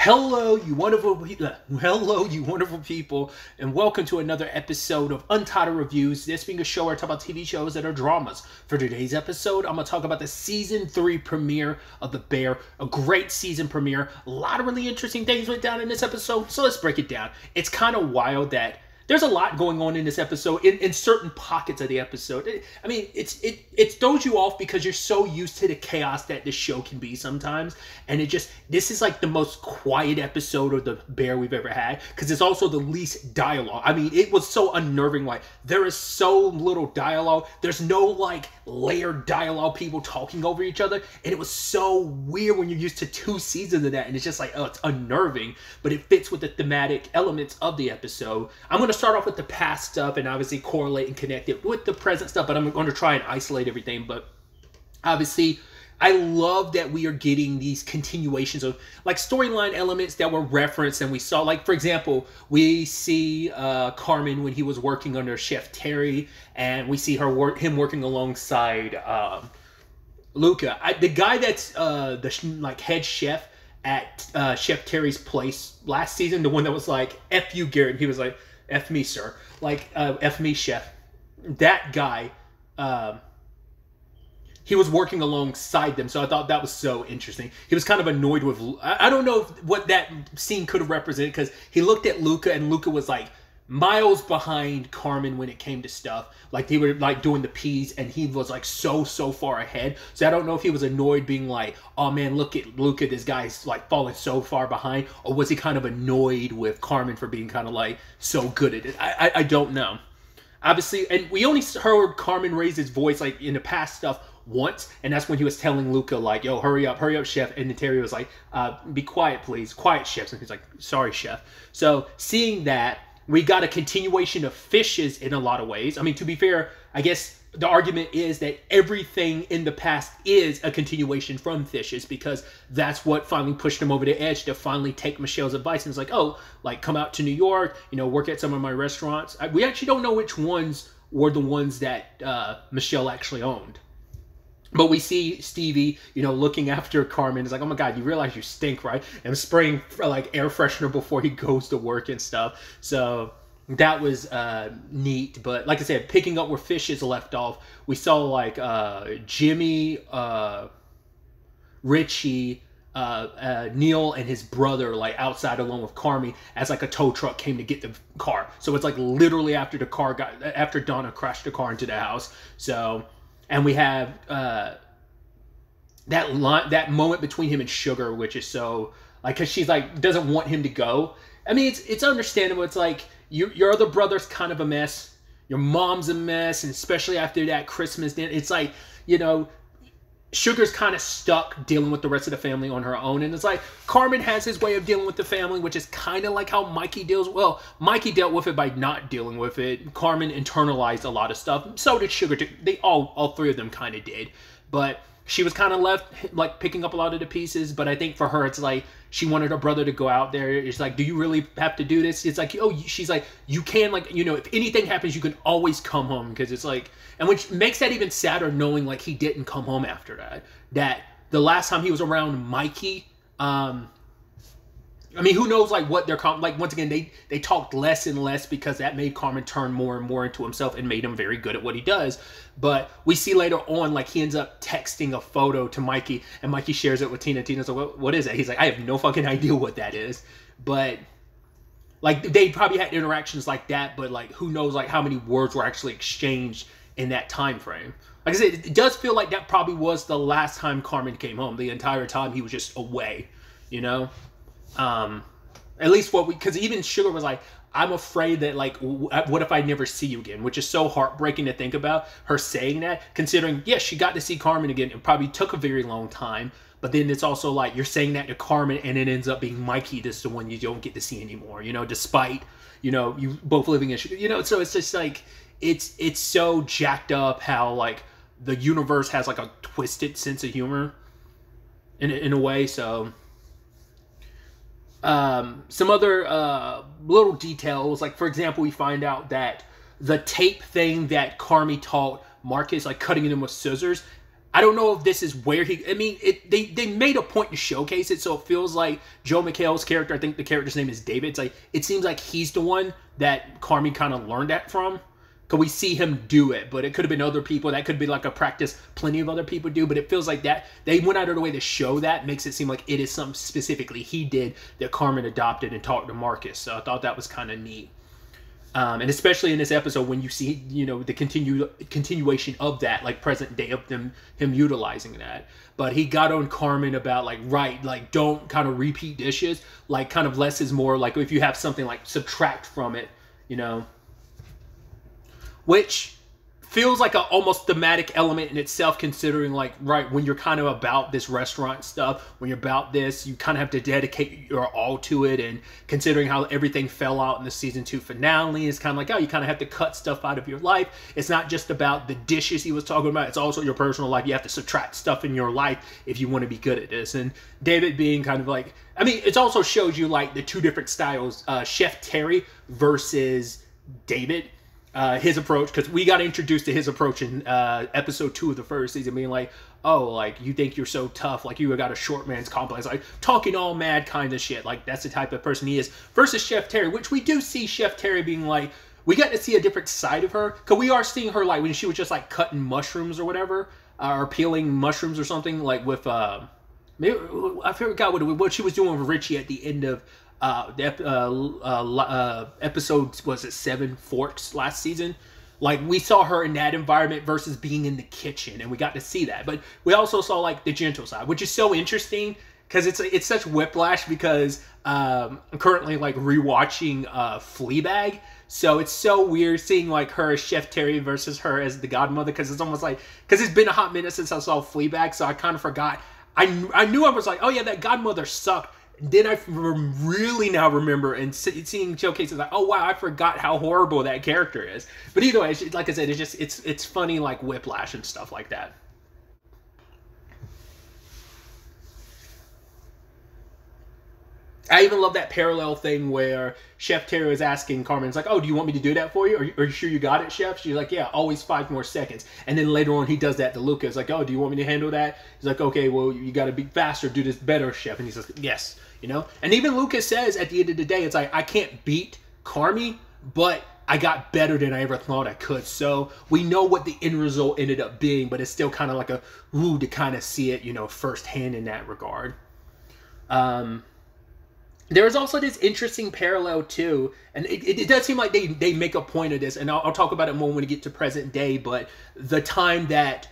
Hello, you wonderful people, and welcome to another episode of Untitled Reviews. This being a show where I talk about TV shows that are dramas. For today's episode, I'm going to talk about the Season 3 premiere of The Bear. A great season premiere. A lot of really interesting things went down in this episode, so let's break it down. It's kind of wild that there's a lot going on in this episode, in certain pockets of the episode. It throws you off because you're so used to the chaos that the show can be sometimes. And this is like the most quiet episode of The Bear we've ever had, because it's also the least dialogue. I mean, it was so unnerving. Like, there is so little dialogue. There's no, like, layered dialogue, people talking over each other. And it was so weird when you're used to 2 seasons of that. And it's just like, oh, it's unnerving. But it fits with the thematic elements of the episode. I'm going to start off with the past stuff and obviously correlate and connect it with the present stuff, but I'm going to try and isolate everything. But obviously, I love that we are getting these continuations of like storyline elements that were referenced, and we saw, like, for example, we see Carmen when he was working under Chef Terry, and we see him working alongside Luca. The guy that's the head chef at Chef Terry's place last season, the one that was like, F you, Garrett, he was like, F me, sir. Like, F me, chef. That guy, he was working alongside them, so I thought that was so interesting. He was kind of annoyed with... I don't know what that scene could have represented, because he looked at Luca, and Luca was, like, miles behind Carmen when it came to stuff. Like, they were, like, doing the peas, and he was, like, so far ahead. So I don't know if he was annoyed being like, oh, man, look at Luca, this guy's, like, falling so far behind. Or was he kind of annoyed with Carmen for being kind of, like, so good at it? I don't know. Obviously, and we only heard Carmen raise his voice, like, in the past stuff once, and that's when he was telling Luca, like, yo, hurry up, chef. And then Terry was like, be quiet, please. Quiet, chef. And he's like, sorry, chef. So seeing that, we got a continuation of Fishes in a lot of ways. I mean, to be fair, I guess the argument is that everything in the past is a continuation from Fishes, because that's what finally pushed him over the edge to finally take Michelle's advice. And it's like, oh, like, come out to New York, you know, work at some of my restaurants. We actually don't know which ones were the ones that Michelle actually owned. But we see Stevie, you know, looking after Carmen. It's like, oh my God, you realize you stink, right? And spraying like air freshener before he goes to work and stuff. So that was neat. But like I said, picking up where Fishes left off, we saw like Jimmy, Richie, Neil and his brother like outside along with Carmi as like a tow truck came to get the car. So it's like literally after after Donna crashed the car into the house. So... And we have that moment between him and Sugar, which is so, like, because she's like, doesn't want him to go. I mean, it's understandable. It's like, your other brother's kind of a mess. Your mom's a mess. And especially after that Christmas dinner, it's like, you know, Sugar's kind of stuck dealing with the rest of the family on her own. And it's like, Carmen has his way of dealing with the family, which is kind of like how Mikey deals. Well, Mikey dealt with it by not dealing with it. Carmen internalized a lot of stuff. So did Sugar. They all 3 of them kind of did. But she was kind of left, like, picking up a lot of the pieces. But I think for her, it's like, she wanted her brother to go out there. It's like, do you really have to do this? It's like, oh, she's like, you can, like, you know, if anything happens, you can always come home. Because it's like, and which makes that even sadder, knowing, like, he didn't come home after that. That the last time he was around Mikey, I mean, who knows, like, what they're... Like, once again, they talked less and less because that made Carmen turn more and more into himself and made him very good at what he does. But we see later on, like, he ends up texting a photo to Mikey, and Mikey shares it with Tina. Tina's like, what is that? He's like, I have no fucking idea what that is. But, like, they probably had interactions like that, but, like, who knows, like, how many words were actually exchanged in that time frame. Like I said, it does feel like that probably was the last time Carmen came home. The entire time he was just away, you know? At least because even Sugar was like, I'm afraid that, like, what if I never see you again? Which is so heartbreaking to think about, her saying that, considering, yes, she got to see Carmen again. It probably took a very long time, but then it's also like, you're saying that to Carmen, and it ends up being Mikey, that's the one you don't get to see anymore, you know, despite, you know, you both living in, you know, so it's just like, it's so jacked up how, like, the universe has, like, a twisted sense of humor in a way, so... some other little details, like, for example, we find out that the tape thing that Carmi taught Marcus, like cutting them with scissors, I don't know if this is where he. I mean, they made a point to showcase it, so it feels like Joe McHale's character. I think the character's name is David. It's like it seems like he's the one that Carmy kind of learned that from. Cause we see him do it, but it could have been other people. That could be like a practice plenty of other people do. But it feels like that they went out of their way to show that, makes it seem like it is something specifically he did that Carmen adopted and taught to Marcus. So I thought that was kind of neat. And especially in this episode when you see, you know, the continuation of that, like present day of him utilizing that. But he got on Carmen about like, right, like don't kind of repeat dishes, like kind of less is more, like if you have something like subtract from it, you know, which feels like a almost thematic element in itself, considering like, right, when you're kind of about this restaurant stuff, when you're about this, you kind of have to dedicate your all to it. And considering how everything fell out in the season 2 finale, it's kind of like, oh, you kind of have to cut stuff out of your life. It's not just about the dishes he was talking about. It's also your personal life. You have to subtract stuff in your life if you want to be good at this. And David being kind of like, I mean, it also shows you like the two different styles, Chef Terry versus David. His approach, because we got introduced to his approach in episode 2 of the first season, being like, oh, like, you think you're so tough, like, you got a short man's complex, like, talking all mad kind of shit, like, that's the type of person he is, versus Chef Terry, which we do see Chef Terry being like, we got to see a different side of her, because we are seeing her, like, when she was just, like, cutting mushrooms or whatever, or peeling mushrooms or something, like, with, maybe, I forgot what she was doing with Richie at the end of episode, was it 7 Forks last season? Like, we saw her in that environment versus being in the kitchen, and we got to see that. But we also saw like the gentle side, which is so interesting because it's such whiplash, because I'm currently like rewatching Fleabag, so it's so weird seeing like her as Chef Terry versus her as the godmother, because it's almost like, because it's been a hot minute since I saw Fleabag, so I kind of forgot. I knew I was like, oh yeah, that godmother sucked. Then I really now remember and seeing showcases like, oh wow, I forgot how horrible that character is. But either way, like I said, it's just it's funny, like whiplash and stuff like that. I even love that parallel thing where Chef Terry is asking Carmen, it's like, oh, do you want me to do that for you? Are you sure you got it, Chef? She's like, yeah, always 5 more seconds. And then later on, he does that to Luca. It's like, oh, do you want me to handle that? He's like, okay, well, you got to be faster, do this better, Chef. And he says, yes, you know? And even Lucas says at the end of the day, it's like, I can't beat Carmy, but I got better than I ever thought I could. So we know what the end result ended up being, but it's still kind of like a, ooh, to kind of see it, you know, firsthand in that regard. There is also this interesting parallel too, and it does seem like they make a point of this, and I'll talk about it more when we get to present day, but the time that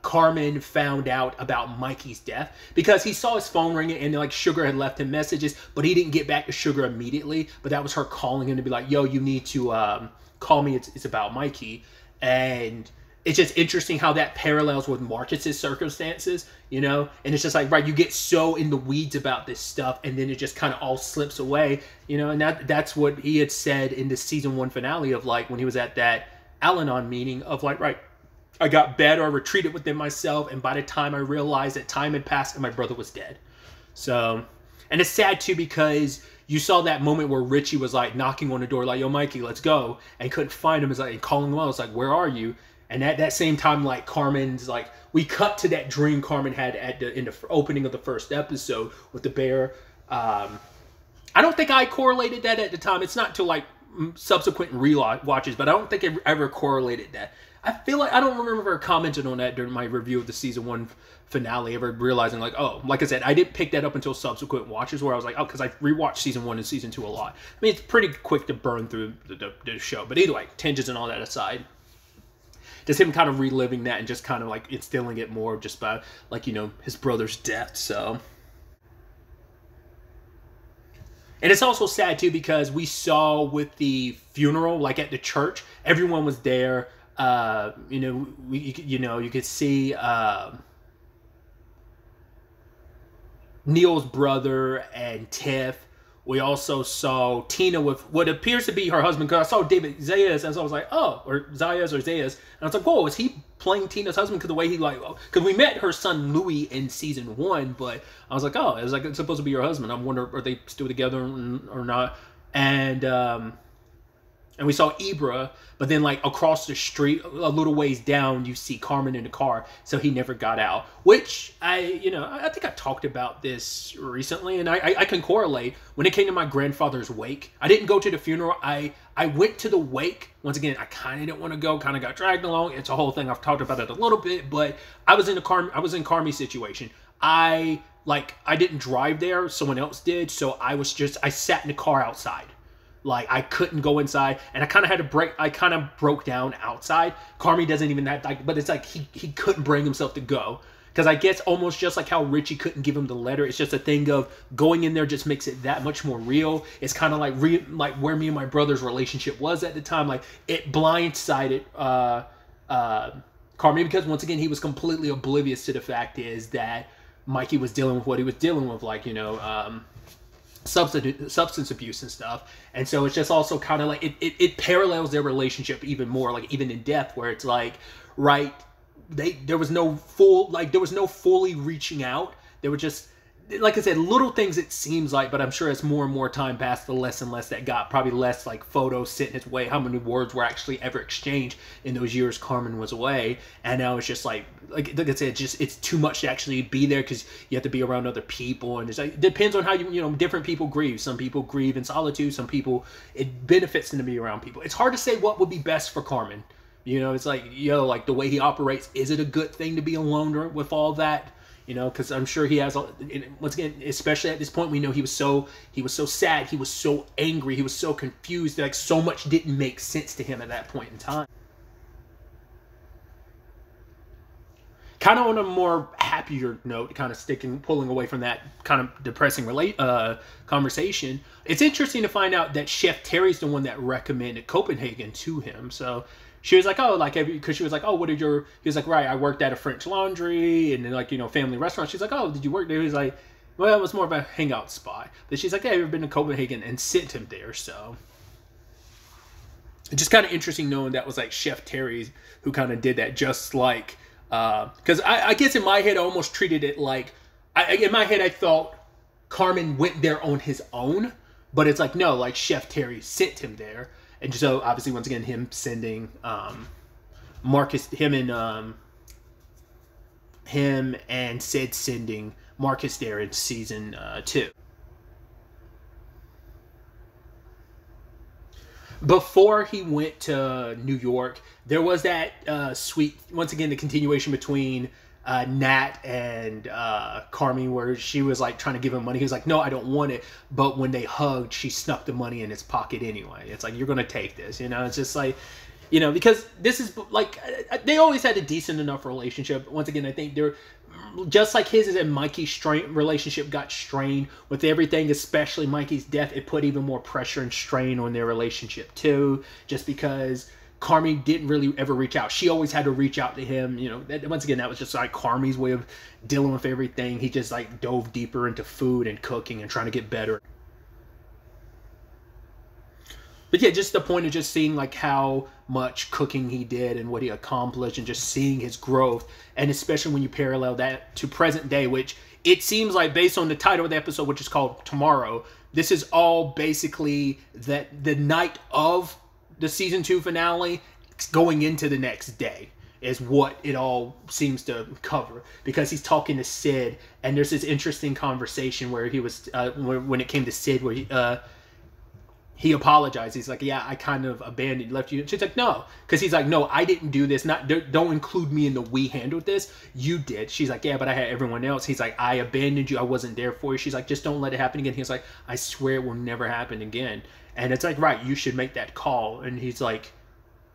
Carmen found out about Mikey's death, because he saw his phone ringing and like Sugar had left him messages, but he didn't get back to Sugar immediately, but that was her calling him to be like, yo, you need to call me, it's about Mikey. And it's just interesting how that parallels with Marcus's circumstances, you know? And it's just like, right, you get so in the weeds about this stuff, and then it just kind of all slips away, you know? And that's what he had said in the season 1 finale of, like, when he was at that Al-Anon meeting of, like, right, I got better, I retreated within myself, and by the time I realized that time had passed and my brother was dead. So, and it's sad, too, because you saw that moment where Richie was, like, knocking on the door, like, yo, Mikey, let's go, and couldn't find him, and calling him out, it's like, where are you? And at that same time, like, Carmen's, like, we cut to that dream Carmen had in the opening of the first episode with the bear. I don't think I correlated that at the time. It's not till, like, subsequent re-watches, but I don't think I ever correlated that. I feel like I don't remember her commenting on that during my review of the season 1 finale, ever realizing, like, oh, like I said, I didn't pick that up until subsequent watches where I was like, oh, because I rewatched season 1 and season 2 a lot. I mean, it's pretty quick to burn through the show. But either way, tangents and all that aside, just him kind of reliving that and just kind of like instilling it more just by, like, you know, his brother's death. So, and it's also sad too because we saw with the funeral, like at the church, everyone was there. You know, you could see Neil's brother and Tiff. We also saw Tina with what appears to be her husband, because I saw David Zayas, and so I was like, oh, or Zayas or Zayas. And I was like, whoa, is he playing Tina's husband? Because the way he, like, because we met her son Louis in season 1, but I was like, oh, it was like, it's supposed to be your husband. I wonder, are they still together or not? And and we saw Ibra, but then like across the street, a little ways down, you see Carmen in the car, so he never got out. Which I think I talked about this recently, and I can correlate. When it came to my grandfather's wake, I didn't go to the funeral. I went to the wake. Once again, I kind of didn't want to go, kind of got dragged along. It's a whole thing. I've talked about it a little bit, but I was in Carmi's situation. I didn't drive there, someone else did, so I sat in the car outside. Like, I couldn't go inside, and I kind of had to break. I kind of broke down outside. Carmi doesn't even have, like, but it's like he couldn't bring himself to go. Because I guess almost just like how Richie couldn't give him the letter, it's just a thing of going in there just makes it that much more real. It's kind of like where me and my brother's relationship was at the time. Like, it blindsided Carmi, because once again, he was completely oblivious to the fact is that Mikey was dealing with what he was dealing with, like, substance abuse and stuff. And so it's just also kind of like it parallels their relationship even more, like even in death, where it's like, right, there was no fully reaching out. They were just, like I said, little things it seems like, but I'm sure as more and more time passed, the less and less that got. Probably less like photos sent his way, how many words were actually ever exchanged in those years Carmen was away. And now it's just like I said, it's too much to actually be there, because you have to be around other people, and it's like, it depends on how different people grieve. Some people grieve in solitude. Some people, it benefits them to be around people. It's hard to say what would be best for Carmen. It's like, like the way he operates, is it a good thing to be alone with all that? Because I'm sure he has, once again, especially at this point, we know he was so sad, he was so angry, he was so confused, like so much didn't make sense to him at that point in time. Kind of on a more happier note, kind of pulling away from that kind of depressing conversation, it's interesting to find out that Chef Terry's the one that recommended Copenhagen to him. So she was like, oh, like, because she was like, oh, he was like, right, I worked at a French Laundry and then, like, family restaurant. She's like, oh, did you work there? He was like, well, it was more of a hangout spot. But she's like, yeah, I've ever been to Copenhagen, and sent him there. So it's just kind of interesting knowing that was like Chef Terry who kind of did that, just like, because I guess in my head, I almost treated it like, in my head, I thought Carmen went there on his own, but it's like, no, like Chef Terry sent him there. And so, obviously, once again, him sending Marcus, him and Sid sending Marcus there in season 2. Before he went to New York, there was that sweet, once again, the continuation between Nat and Carmi, where she was like trying to give him money. He was like, no, I don't want it. But when they hugged, she snuck the money in his pocket anyway. It's like, you're going to take this, It's just like, because this is like, they always had a decent enough relationship. Once again, I think they're just like his and Mikey's relationship got strained with everything, especially Mikey's death. It put even more pressure and strain on their relationship too, just because Carmi didn't really ever reach out. She always had to reach out to him. Once again, that was just like Carmi's way of dealing with everything. He just like dove deeper into food and cooking and trying to get better. But yeah, just the point of just seeing like how much cooking he did and what he accomplished, and just seeing his growth. And especially when you parallel that to present day, which it seems like, based on the title of the episode, which is called Tomorrow, this is all basically that the night of the season 2 finale going into the next day is what it all seems to cover, because he's talking to Sid, and there's this interesting conversation where he was when it came to Sid, where he apologized. He's like, yeah, I kind of abandoned, left you. She's like, no, because he's like, no, I didn't do this. Don't include me in the we handled this. You did. She's like, yeah, but I had everyone else. He's like, I abandoned you. I wasn't there for you. She's like, just don't let it happen again. He's like, I swear it will never happen again. And it's like, right, you should make that call. And he's like,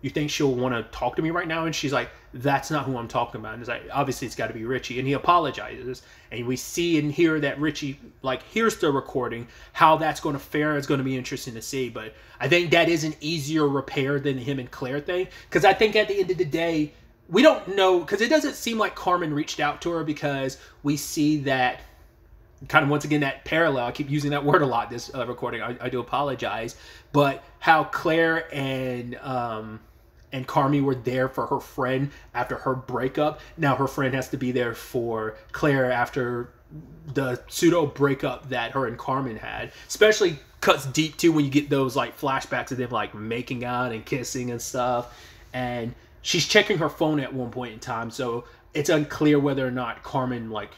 you think she'll want to talk to me right now? And she's like, that's not who I'm talking about. And it's like, obviously it's got to be Richie. And he apologizes. And we see and hear that Richie, like, here's the recording. How that's going to fare is going to be interesting to see. But I think that is an easier repair than him and Claire thing. Because I think at the end of the day, we don't know, because it doesn't seem like Carmen reached out to her, because we see that kind of, once again, that parallel. I keep using that word a lot this recording. I do apologize. But how Claire and Carmi were there for her friend after her breakup. Now her friend has to be there for Claire after the pseudo breakup that her and Carmen had. Especially cuts deep too when you get those like flashbacks of them like making out and kissing and stuff. And she's checking her phone at one point in time, so it's unclear whether or not Carmen like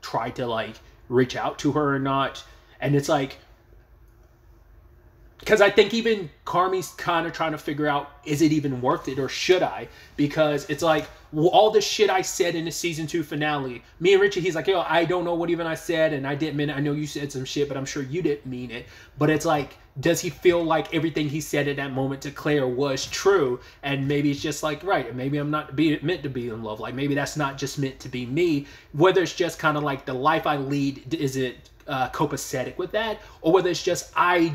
tried to like reach out to her or not. And it's like, because I think even Carmi's kind of trying to figure out, is it even worth it or should I? Because it's like, well, all the shit I said in the season 2 finale, me and Richie, he's like, yo, I don't know what even I said, and I didn't mean it. I know you said some shit, but I'm sure you didn't mean it. But it's like, does he feel like everything he said at that moment to Claire was true? And maybe it's just like, right, maybe I'm not meant to be in love. Like, maybe that's not just meant to be me. Whether it's just kind of like the life I lead, is it copacetic with that? Or whether it's just, I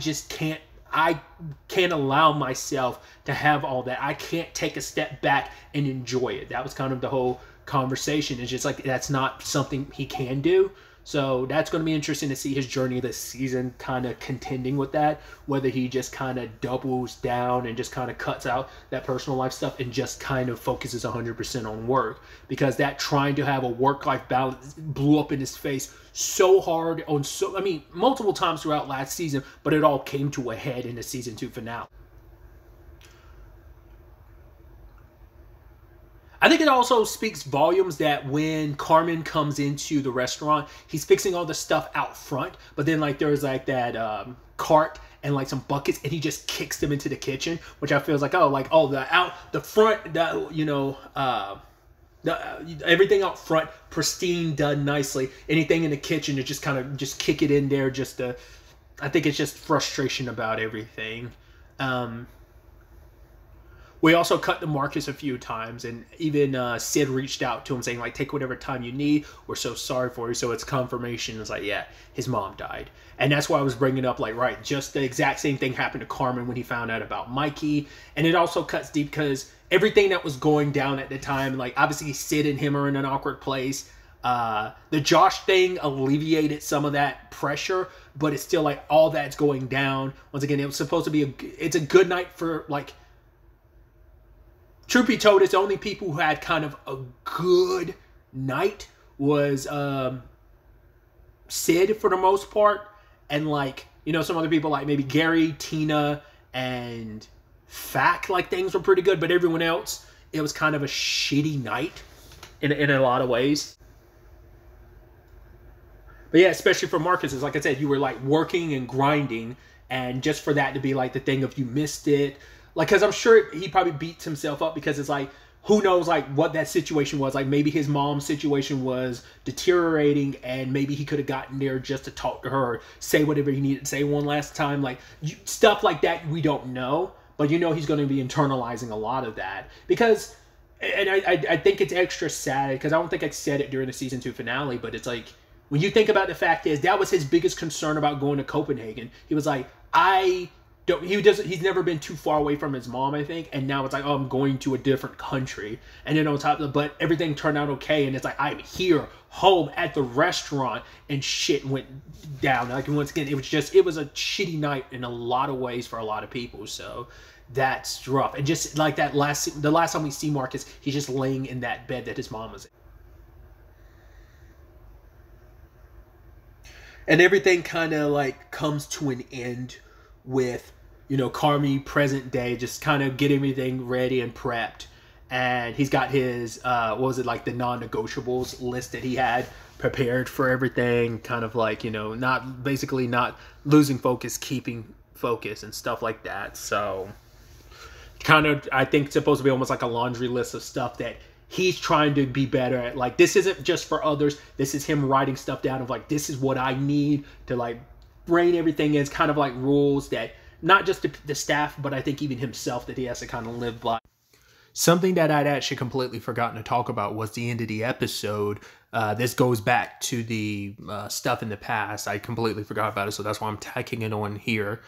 can't allow myself to have all that. I can't take a step back and enjoy it. That was kind of the whole conversation. It's just like, that's not something he can do. So that's going to be interesting to see his journey this season, kind of contending with that, whether he just kind of doubles down and just kind of cuts out that personal life stuff and just kind of focuses 100% on work. Because that trying to have a work-life balance blew up in his face so hard on multiple times throughout last season, but it all came to a head in the season 2 finale. I think it also speaks volumes that when Carmen comes into the restaurant, he's fixing all the stuff out front, but then like there's like that cart and like some buckets, and he just kicks them into the kitchen, which I feel is like, the front, everything out front, pristine, done nicely. Anything in the kitchen is just kind of just kick it in there. I think it's just frustration about everything. We also cut to Marcus a few times, and even Sid reached out to him saying, like, take whatever time you need. We're so sorry for you. So it's confirmation. It's like, yeah, his mom died. And that's why I was bringing up, like, right, just the exact same thing happened to Carmen when he found out about Mikey. And it also cuts deep because everything that was going down at the time, like, obviously Sid and him are in an awkward place. The Josh thing alleviated some of that pressure, but it's still, like, all that's going down. Once again, it was supposed to be it's a good night for, like, truth be told, it's the only people who had kind of a good night was Sid for the most part. And like, you know, some other people like maybe Gary, Tina, and Fack, like things were pretty good. But everyone else, it was kind of a shitty night in a lot of ways. But yeah, especially for Marcus, it's like I said, you were like working and grinding. And just for that to be like the thing of you missed it. Like, because I'm sure he probably beats himself up because it's like, who knows, like, what that situation was. Like, maybe his mom's situation was deteriorating and maybe he could have gotten there just to talk to her or say whatever he needed to say one last time. Like, stuff like that we don't know. But, you know, he's going to be internalizing a lot of that. Because, and I think it's extra sad because I don't think I said it during the season 2 finale, but it's like, when you think about the fact is, that was his biggest concern about going to Copenhagen. He was like, he's never been too far away from his mom, I think, and now it's like, oh, I'm going to a different country, and then on top of it, but everything turned out okay, and it's like, I'm here, home, at the restaurant, and shit went down. Like, once again, it was a shitty night in a lot of ways for a lot of people, so that's rough. And just like the last time we see Marcus, he's just laying in that bed that his mom was in. And everything kind of like comes to an end with, you know, Carmi present day, just kind of get everything ready and prepped. And he's got his, what was it, like the non-negotiables list that he had prepared for everything. Kind of like, you know, not losing focus, keeping focus and stuff like that. So kind of, I think it's supposed to be almost like a laundry list of stuff that he's trying to be better at. Like, this isn't just for others. This is him writing stuff down of like, this is what I need to like rein everything in. It's kind of like rules that not just the staff, but I think even himself that he has to kind of live by. Something that I'd actually completely forgotten to talk about was the end of the episode. This goes back to the stuff in the past. I completely forgot about it, so that's why I'm tacking it on here.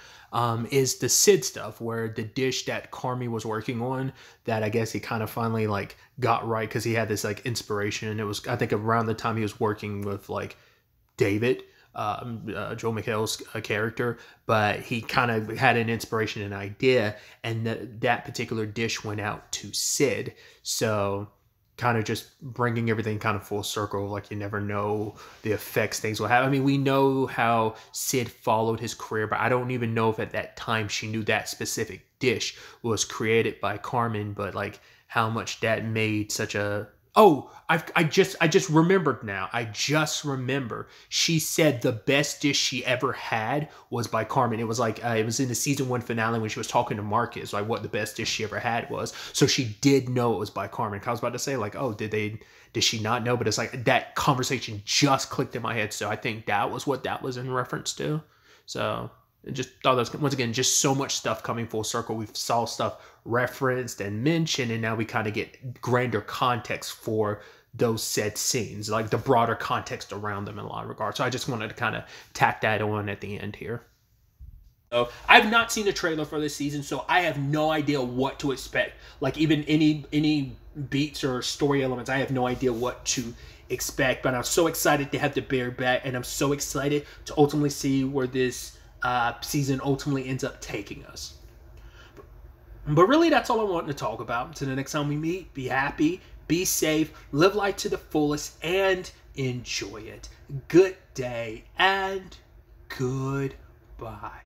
Is the Sid stuff, where the dish that Carmi was working on, that I guess he kind of finally like got right because he had this like inspiration, and it was, I think, around the time he was working with like David, Joel McHale's character, but he kind of had an inspiration and idea, and that particular dish went out to Sid. So kind of just bringing everything kind of full circle. Like, you never know the effects things will have. I mean, we know how Sid followed his career, but I don't even know if at that time she knew that specific dish was created by Carmen, but like how much that made such a... Oh, I just remembered now. I just remember she said the best dish she ever had was by Carmen. It was like it was in the season 1 finale when she was talking to Marcus, like what the best dish she ever had was. So she did know it was by Carmen. I was about to say like, oh, did she not know? But it's like that conversation just clicked in my head. So I think that was what that was in reference to. So just thought that was, once again, just so much stuff coming full circle. We saw stuff referenced and mentioned, and now we kind of get grander context for those said scenes, like the broader context around them in a lot of regards. So I just wanted to kind of tack that on at the end here. So I've not seen a trailer for this season, so I have no idea what to expect. Like even any beats or story elements, I have no idea what to expect. But I'm so excited to have the bear back, and I'm so excited to ultimately see where this season ultimately ends up taking us. But really, that's all I wanted to talk about. Until the next time we meet, be happy, be safe, live life to the fullest, and enjoy it. Good day and goodbye.